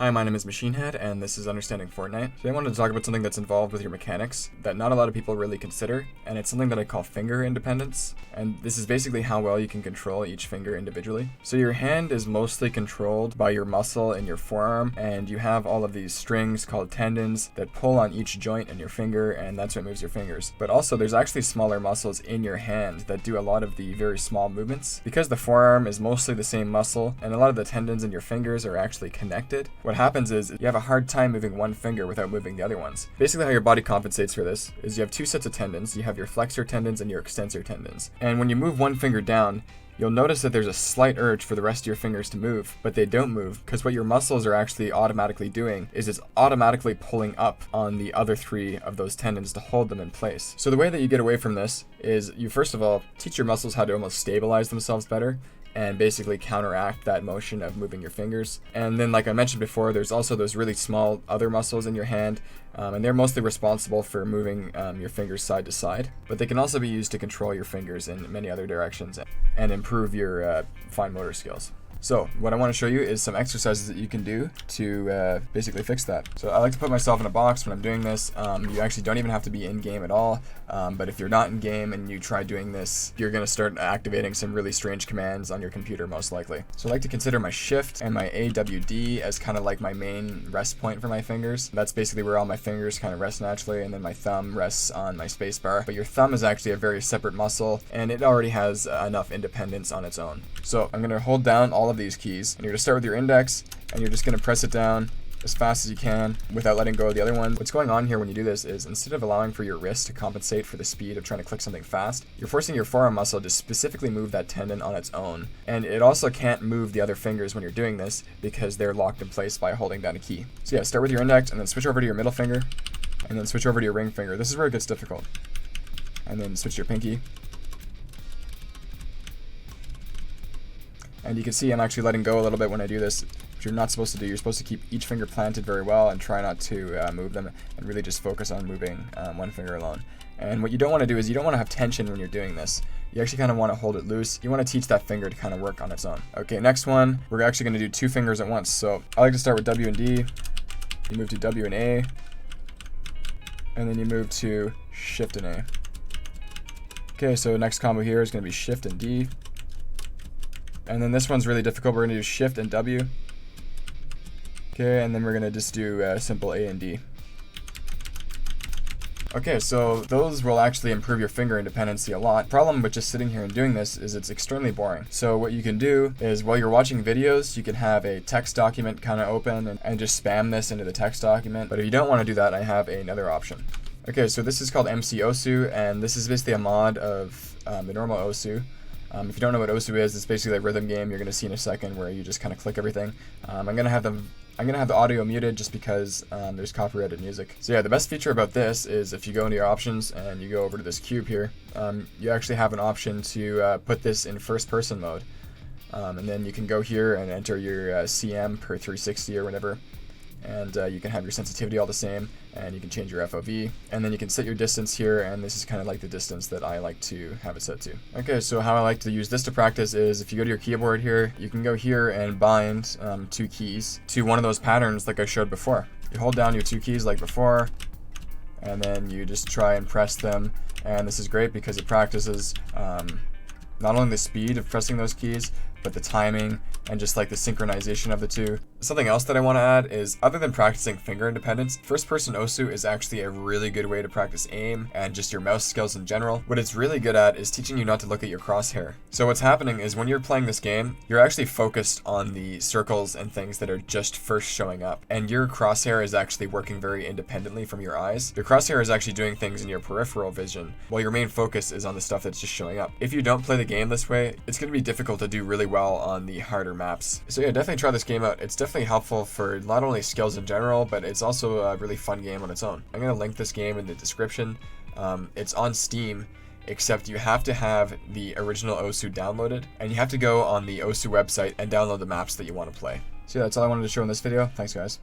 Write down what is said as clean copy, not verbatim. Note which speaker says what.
Speaker 1: Hi, my name is MachineRite, and this is Understanding Fortnite. Today I wanted to talk about something that's involved with your mechanics that not a lot of people really consider, and it's something that I call finger independence. And this is basically how well you can control each finger individually. So your hand is mostly controlled by your muscle in your forearm, and you have all of these strings called tendons that pull on each joint in your finger, and that's what moves your fingers. But also there's actually smaller muscles in your hand that do a lot of the very small movements. Because the forearm is mostly the same muscle, and a lot of the tendons in your fingers are actually connected, what happens is you have a hard time moving one finger without moving the other ones. Basically how your body compensates for this is you have two sets of tendons. You have your flexor tendons and your extensor tendons. And when you move one finger down, you'll notice that there's a slight urge for the rest of your fingers to move, but they don't move because what your muscles are actually automatically doing is it's automatically pulling up on the other three of those tendons to hold them in place. So the way that you get away from this is you first of all teach your muscles how to almost stabilize themselves better and basically counteract that motion of moving your fingers. And then, like I mentioned before, there's also those really small other muscles in your hand, and they're mostly responsible for moving your fingers side to side, but they can also be used to control your fingers in many other directions and improve your fine motor skills. So what I want to show you is some exercises that you can do to basically fix that. So I like to put myself in a box when I'm doing this. You actually don't even have to be in game at all, but if you're not in game and you try doing this, you're going to start activating some really strange commands on your computer most likely. So I like to consider my shift and my AWD as kind of like my main rest point for my fingers. That's basically where all my fingers kind of rest naturally, and then my thumb rests on my space bar. But your thumb is actually a very separate muscle, and it already has enough independence on its own. So I'm going to hold down all of these keys, and you're going to start with your index, and you're just going to press it down as fast as you can without letting go of the other one. What's going on here when you do this is instead of allowing for your wrist to compensate for the speed of trying to click something fast, you're forcing your forearm muscle to specifically move that tendon on its own. And it also can't move the other fingers when you're doing this because they're locked in place by holding down a key. So yeah, start with your index and then switch over to your middle finger and then switch over to your ring finger. This is where it gets difficult. And then switch to your pinky. And you can see I'm actually letting go a little bit when I do this, which you're not supposed to do. You're supposed to keep each finger planted very well and try not to move them, and really just focus on moving one finger alone. And what you don't want to do is you don't want to have tension when you're doing this. You actually kind of want to hold it loose. You want to teach that finger to kind of work on its own. Okay, next one, we're actually going to do two fingers at once. So I like to start with W and D. You move to W and A. And then you move to Shift and A. Okay, so next combo here is going to be Shift and D. And then this one's really difficult. We're going to do Shift and W. Okay, and then we're going to just do simple A and D. Okay, so those will actually improve your finger independency a lot. Problem with just sitting here and doing this is it's extremely boring. So what you can do is while you're watching videos, you can have a text document kind of open and just spam this into the text document. But if you don't want to do that, I have another option. Okay, so this is called MC Osu, and this is basically a mod of the normal Osu. If you don't know what Osu is, it's basically a rhythm game you're going to see in a second where you just kind of click everything. I'm going to have the audio muted just because there's copyrighted music. So yeah, the best feature about this is if you go into your options and you go over to this cube here, you actually have an option to put this in first person mode. And then you can go here and enter your CM per 360 or whatever. And you can have your sensitivity all the same, and you can change your FOV, and then you can set your distance here, and this is kind of like the distance that I like to have it set to. Okay, so how I like to use this to practice is if you go to your keyboard here, you can go here and bind two keys to one of those patterns like I showed before. You hold down your two keys like before, and then you just try and press them, and this is great because it practices not only the speed of pressing those keys, but the timing and just like the synchronization of the two. Something else that I want to add is other than practicing finger independence, first person Osu is actually a really good way to practice aim and just your mouse skills in general. What it's really good at is teaching you not to look at your crosshair. So what's happening is when you're playing this game, you're actually focused on the circles and things that are just first showing up, and your crosshair is actually working very independently from your eyes. Your crosshair is actually doing things in your peripheral vision while your main focus is on the stuff that's just showing up. If you don't play the game this way, it's going to be difficult to do really well on the harder maps. So yeah, definitely try this game out. It's definitely helpful for not only skills in general, but it's also a really fun game on its own. I'm going to link this game in the description. It's on Steam, except you have to have the original Osu downloaded, and you have to go on the Osu website and download the maps that you want to play. So yeah, that's all I wanted to show in this video. Thanks guys.